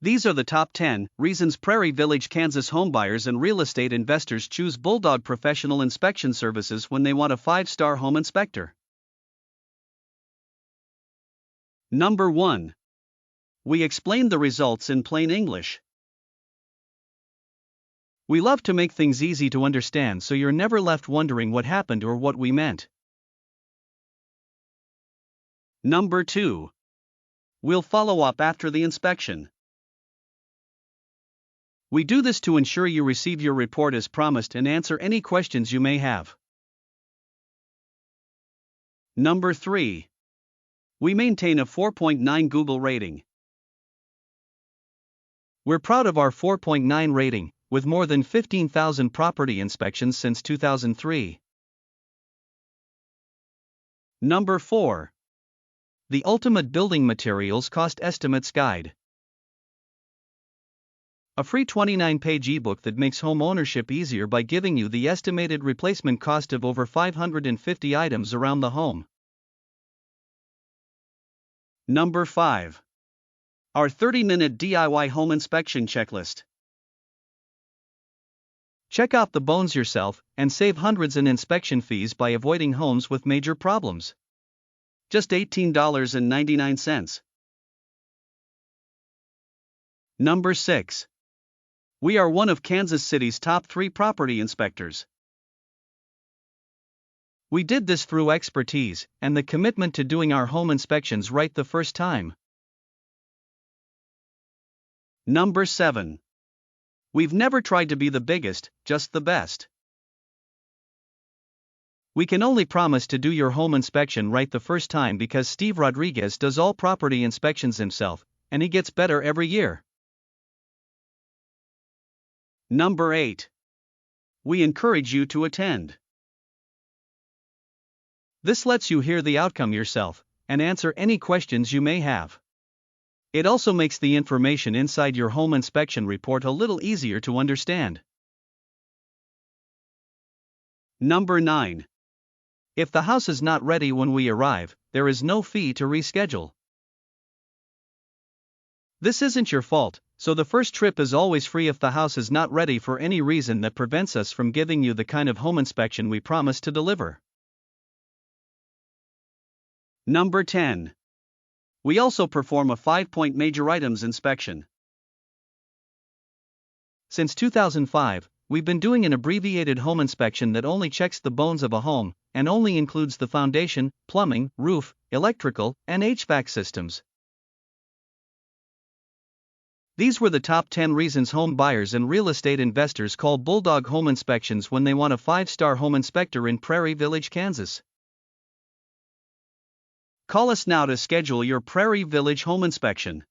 These are the top 10 reasons Prairie Village Kansas homebuyers and real estate investors choose Bulldog Professional Inspection Services when they want a 5-star home inspector. Number 1. We explain the results in plain English. We love to make things easy to understand so you're never left wondering what happened or what we meant. Number 2. We'll follow up after the inspection. We do this to ensure you receive your report as promised and answer any questions you may have. Number 3. We maintain a 4.9 Google rating. We're proud of our 4.9 rating, with more than 15,000 property inspections since 2003. Number 4. The Ultimate Building Materials Cost Estimates Guide. A free 29-page ebook that makes home ownership easier by giving you the estimated replacement cost of over 550 items around the home. Number 5. Our 30-minute DIY home inspection checklist. Check out the bones yourself and save hundreds in inspection fees by avoiding homes with major problems. Just $18.99. Number 6. We are one of Kansas City's top 3 property inspectors. We did this through expertise and the commitment to doing our home inspections right the first time. Number 7. We've never tried to be the biggest, just the best. We can only promise to do your home inspection right the first time because Steve Rodriguez does all property inspections himself, and he gets better every year. Number 8. We encourage you to attend. This lets you hear the outcome yourself and answer any questions you may have. It also makes the information inside your home inspection report a little easier to understand. Number 9. If the house is not ready when we arrive, there is no fee to reschedule. This isn't your fault, so the first trip is always free if the house is not ready for any reason that prevents us from giving you the kind of home inspection we promise to deliver. Number 10. We also perform a 5-point major items inspection. Since 2005, we've been doing an abbreviated home inspection that only checks the bones of a home and only includes the foundation, plumbing, roof, electrical, and HVAC systems. These were the top 10 reasons home buyers and real estate investors call Bulldog Home Inspections when they want a 5-star home inspector in Prairie Village, Kansas. Call us now to schedule your Prairie Village home inspection.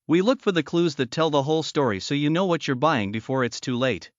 We look for the clues that tell the whole story so you know what you're buying before it's too late.